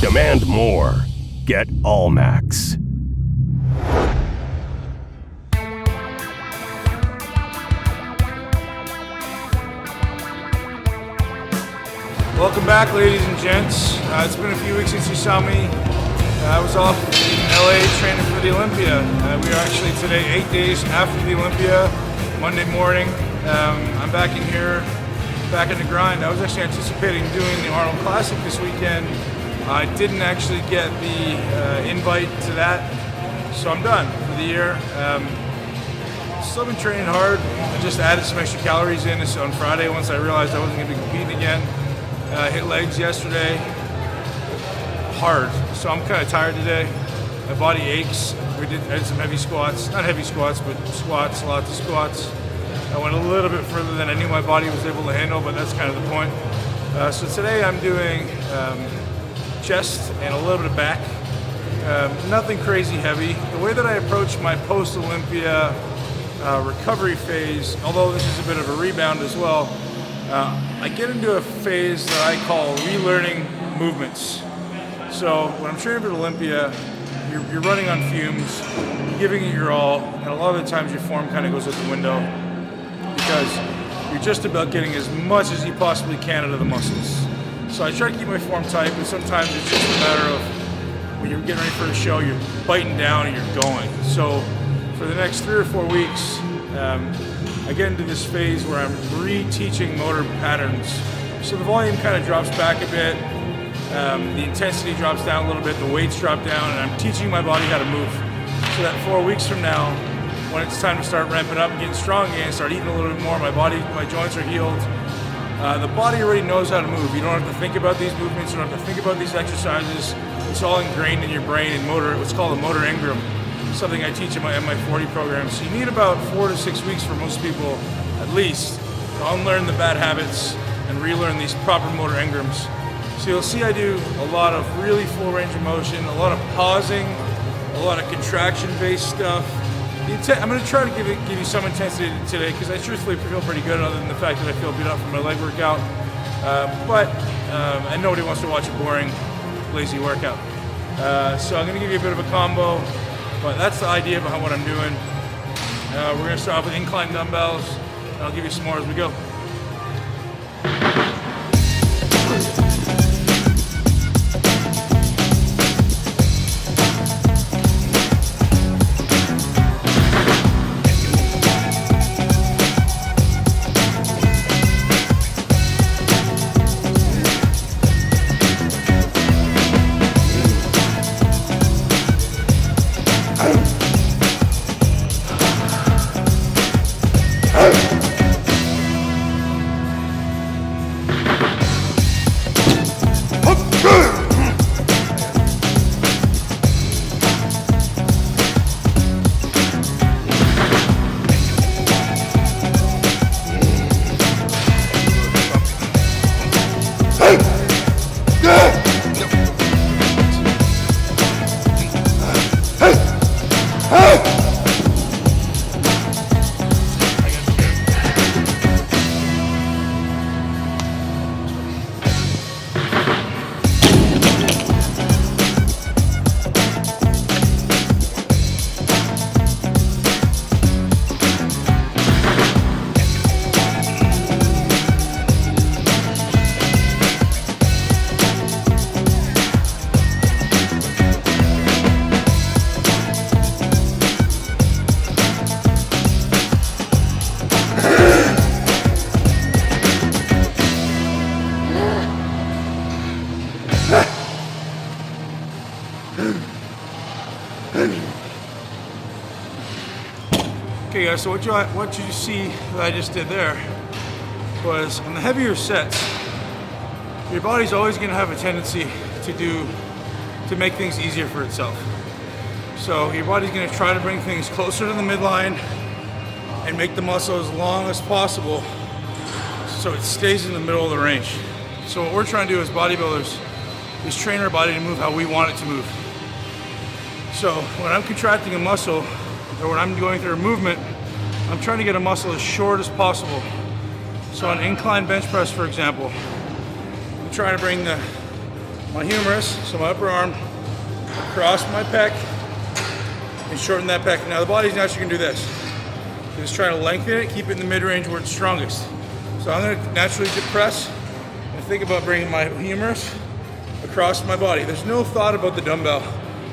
Demand more. Get Allmax. Welcome back, ladies and gents. It's been a few weeks since you saw me. I was off in LA training for the Olympia. We are actually today 8 days after the Olympia, Monday morning. I'm back in here, back in the grind. I was actually anticipating doing the Arnold Classic this weekend. I didn't actually get the invite to that, so I'm done for the year. Still been training hard. I just added some extra calories in on Friday once I realized I wasn't going to be competing again. Hit legs yesterday, hard, so I'm kind of tired today. My body aches. I did some heavy squats, not heavy squats, but squats, lots of squats. I went a little bit further than I knew my body was able to handle, but that's kind of the point. So today I'm doing chest and a little bit of back. Nothing crazy heavy. The way that I approach my post-Olympia recovery phase, although this is a bit of a rebound as well, I get into a phase that I call relearning movements. So when I'm training for Olympia, you're running on fumes, you're giving it your all, and a lot of the times your form kind of goes out the window because you're just about getting as much as you possibly can out of the muscles. So I try to keep my form tight, but sometimes it's just a matter of when you're getting ready for a show, you're biting down and you're going. So for the next 3 or 4 weeks, I get into this phase where I'm reteaching motor patterns. So the volume kind of drops back a bit, the intensity drops down a little bit, the weights drop down, and I'm teaching my body how to move. So that 4 weeks from now, when it's time to start ramping up and getting strong again, start eating a little bit more, my joints are healed. The body already knows how to move. You don't have to think about these movements, you don't have to think about these exercises. It's all ingrained in your brain and motor, what's called a motor engram, something I teach in my MI40 program. So you need about 4 to 6 weeks for most people, at least, to unlearn the bad habits and relearn these proper motor engrams. So you'll see I do a lot of really full range of motion, a lot of pausing, a lot of contraction-based stuff. I'm going to try to give you some intensity today because I truthfully feel pretty good other than the fact that I feel beat up from my leg workout. And nobody wants to watch a boring, lazy workout. So I'm going to give you a bit of a combo, but that's the idea behind what I'm doing. We're going to start off with incline dumbbells, and I'll give you some more as we go. Okay guys, so what you see that I just did there was on the heavier sets, your body's always going to have a tendency to make things easier for itself. So your body's going to try to bring things closer to the midline and make the muscle as long as possible so it stays in the middle of the range. So what we're trying to do as bodybuilders is train our body to move how we want it to move. So when I'm contracting a muscle, or when I'm going through a movement, I'm trying to get a muscle as short as possible. So on incline bench press, for example, I'm trying to bring the my humerus, so my upper arm, across my pec, and shorten that pec. Now the body's naturally gonna do this. Just trying to lengthen it, keep it in the mid-range where it's strongest. So I'm gonna naturally depress and think about bringing my humerus across my body. There's no thought about the dumbbell.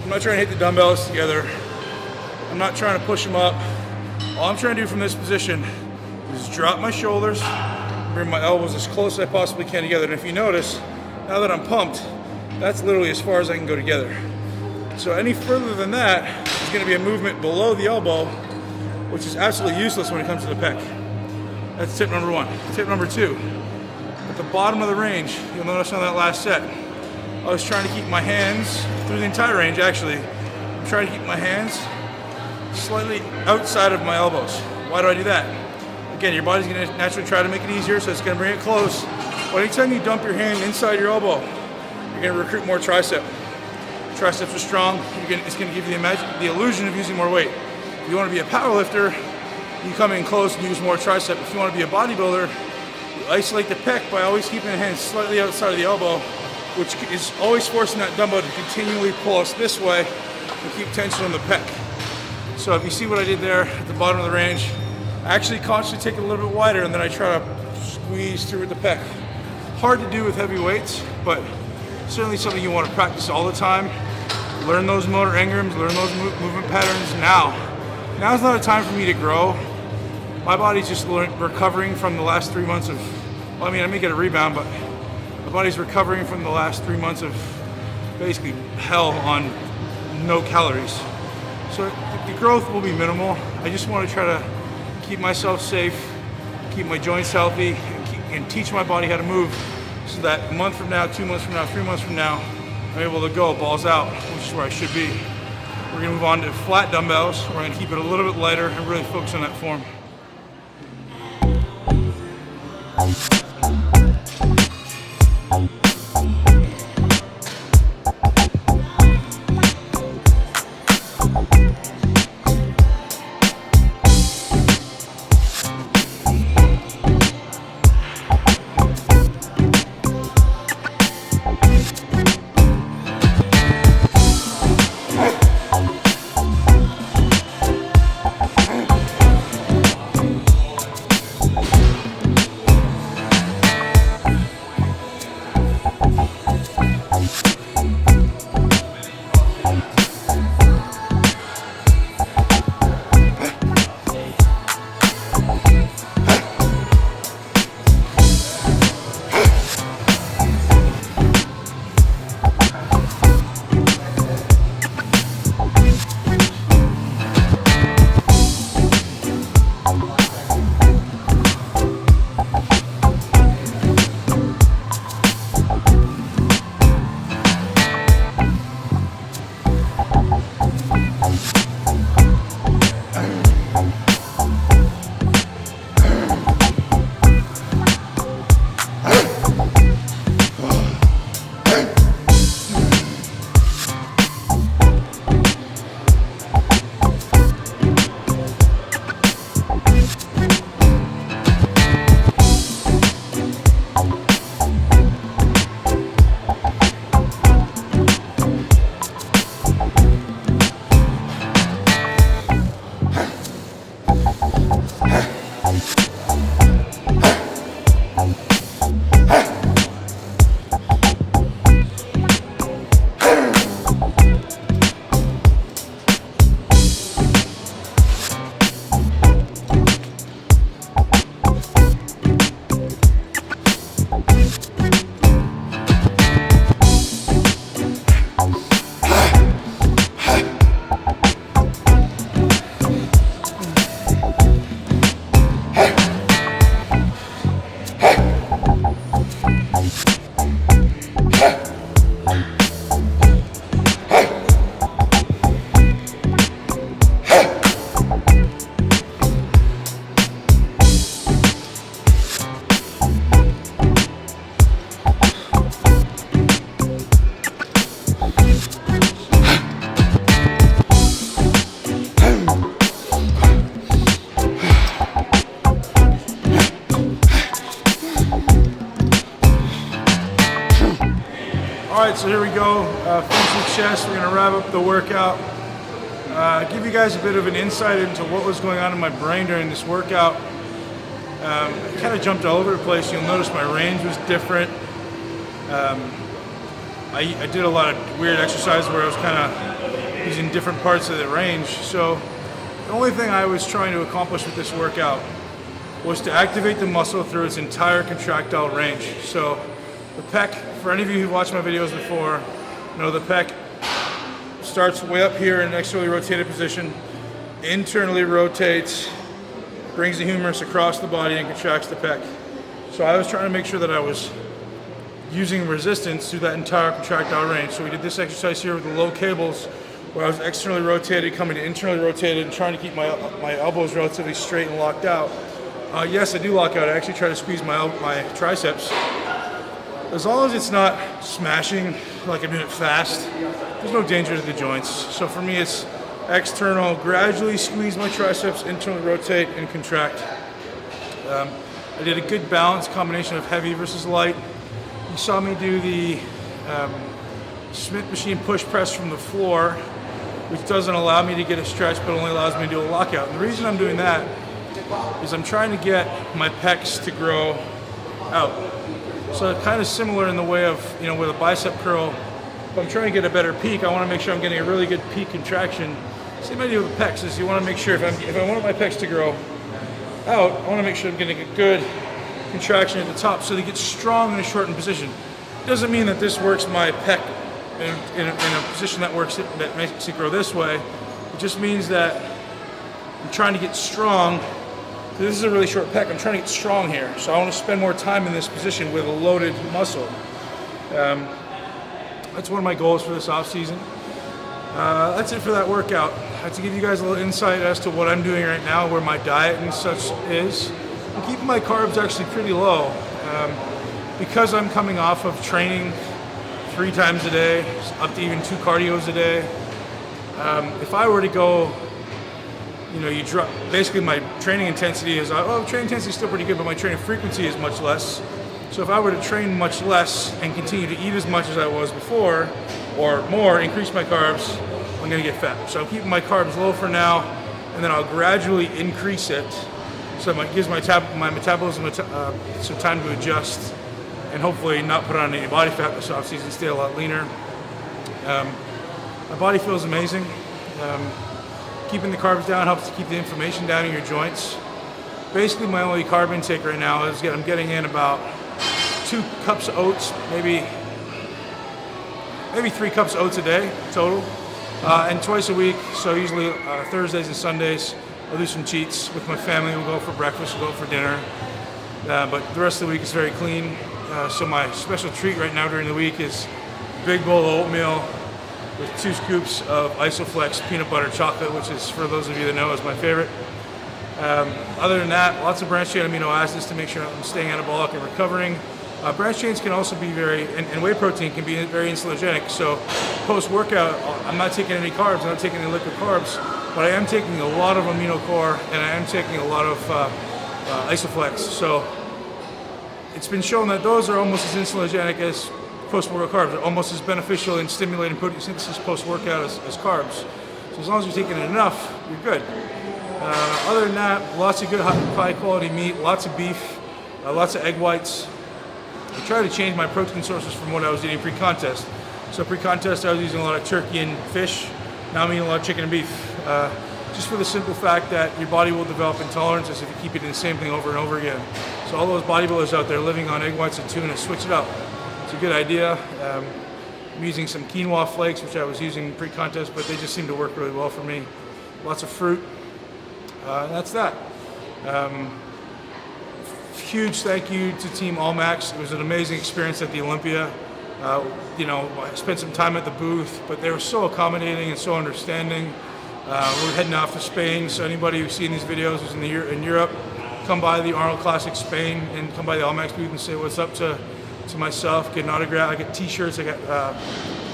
I'm not trying to hit the dumbbells together. I'm not trying to push them up. All I'm trying to do from this position is drop my shoulders, bring my elbows as close as I possibly can together. And if you notice, now that I'm pumped, that's literally as far as I can go together. So any further than that is gonna be a movement below the elbow, which is absolutely useless when it comes to the pec. That's tip number one. Tip number two, at the bottom of the range, you'll notice on that last set, I was trying to keep my hands, through the entire range actually, I'm trying to keep my hands slightly outside of my elbows. Why do I do that? Again, your body's gonna naturally try to make it easier, so it's gonna bring it close. But anytime you dump your hand inside your elbow, you're gonna recruit more tricep. Triceps are strong, it's gonna give you the illusion of using more weight. If you wanna be a power lifter, you come in close and use more tricep. If you wanna be a bodybuilder, you isolate the pec by always keeping the hand slightly outside of the elbow, which is always forcing that dumbbell to continually pull us this way and keep tension on the pec. So if you see what I did there at the bottom of the range, I actually consciously take it a little bit wider and then I try to squeeze through with the pec. Hard to do with heavy weights, but certainly something you want to practice all the time. Learn those motor engrams, learn those movement patterns now. Now's not a time for me to grow. My body's just recovering from the last 3 months of, well, I mean, I may get a rebound, but my body's recovering from the last 3 months of basically hell on no calories. So the growth will be minimal. I just want to try to keep myself safe, keep my joints healthy, and teach my body how to move so that a month from now, 2 months from now, 3 months from now, I'm able to go balls out, which is where I should be. We're gonna move on to flat dumbbells. We're gonna keep it a little bit lighter and really focus on that form. right, so here we go. Finish the chest. We're gonna wrap up the workout. Give you guys a bit of an insight into what was going on in my brain during this workout. I kind of jumped all over the place. You'll notice my range was different. I did a lot of weird exercises where I was kind of using different parts of the range. So the only thing I was trying to accomplish with this workout was to activate the muscle through its entire contractile range. So the pec, for any of you who've watched my videos before, know the pec starts way up here in an externally rotated position, internally rotates, brings the humerus across the body and contracts the pec. So I was trying to make sure that I was using resistance through that entire contractile range. So we did this exercise here with the low cables where I was externally rotated, coming to internally rotated, and trying to keep my elbows relatively straight and locked out. Yes, I do lock out. I actually try to squeeze my triceps. As long as it's not smashing, like I'm doing it fast, there's no danger to the joints. So for me, it's external, gradually squeeze my triceps, internally rotate and contract. I did a good balanced combination of heavy versus light. You saw me do the Smith machine push press from the floor, which doesn't allow me to get a stretch, but only allows me to do a lockout. And the reason I'm doing that is I'm trying to get my pecs to grow out. So kind of similar in the way of, with a bicep curl, if I'm trying to get a better peak, I want to make sure I'm getting a really good peak contraction. Same idea with the pecs is you want to make sure if I want my pecs to grow out, I want to make sure I'm getting a good contraction at the top so they get strong in a shortened position. It doesn't mean that this works my pec in a position that makes it grow this way. It just means that I'm trying to get strong. This is a really short pec. I'm trying to get strong here, so I want to spend more time in this position with a loaded muscle. That's one of my goals for this off season. That's it for that workout. I have to give you guys a little insight as to what I'm doing right now, where my diet and such is. I'm keeping my carbs actually pretty low because I'm coming off of training 3 times a day, up to even 2 cardios a day. If I were to go, you drop, basically my training intensity is, training intensity is still pretty good, but my training frequency is much less. So if I were to train much less and continue to eat as much as I was before, or more, increase my carbs, I'm gonna get fat. So I'm keeping my carbs low for now, and then I'll gradually increase it, so it gives my metabolism some time to adjust, and hopefully not put on any body fat this off season, stay a lot leaner. My body feels amazing. Keeping the carbs down helps to keep the inflammation down in your joints. Basically, my only carb intake right now is I'm getting in about 2 cups of oats, maybe 3 cups of oats a day total, and twice a week. So usually Thursdays and Sundays, I'll do some cheats with my family. We'll go for breakfast, we'll go for dinner. But the rest of the week is very clean. So my special treat right now during the week is a big bowl of oatmeal with 2 scoops of Isoflex peanut butter chocolate, which is, for those of you that know, is my favorite. Other than that, lots of branched chain amino acids to make sure I'm staying anabolic and recovering. Branched chains can also be and whey protein can be very insulinogenic. So post-workout, I'm not taking any carbs, I'm not taking any liquid carbs, but I am taking a lot of amino core and I am taking a lot of Isoflex. So it's been shown that those are almost as insulinogenic as post-workout carbs. They're almost as beneficial in stimulating protein synthesis post-workout as carbs. So as long as you're taking enough, you're good. Other than that, lots of good high-quality meat, lots of beef, lots of egg whites. I try to change my protein sources from what I was eating pre-contest. So pre-contest, I was using a lot of turkey and fish. Now I'm eating a lot of chicken and beef. Just for the simple fact that your body will develop intolerances if you keep eating the same thing over and over again. So all those bodybuilders out there living on egg whites and tuna, switch it up. It's a good idea. I'm using some quinoa flakes, which I was using pre-contest, but they just seem to work really well for me. Lots of fruit. That's that. Huge thank you to Team Allmax. It was an amazing experience at the Olympia. I spent some time at the booth, but they were so accommodating and so understanding. We're heading off to Spain, so anybody who's seen these videos who's in Europe, come by the Arnold Classic Spain and come by the Allmax booth and say what's up to myself, get an autograph. I get t-shirts, I got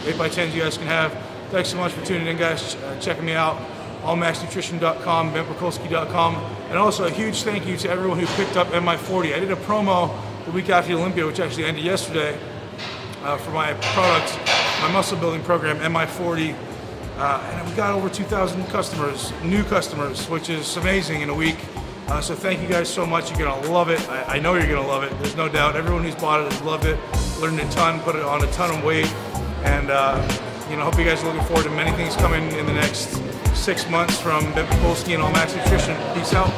8x10s you guys can have. Thanks so much for tuning in, guys, checking me out. allmaxnutrition.com, benpakulski.com, and also a huge thank you to everyone who picked up MI40. I did a promo the week after the Olympia, which actually ended yesterday, for my product, my muscle building program, MI40. And we got over 2,000 customers, new customers, which is amazing in a week. So thank you guys so much. You're gonna love it. I know you're gonna love it. There's no doubt. Everyone who's bought it has loved it, learned a ton, put it on a ton of weight, and hope you guys are looking forward to many things coming in the next 6 months from Ben Pakulski and Allmax Nutrition. Peace out.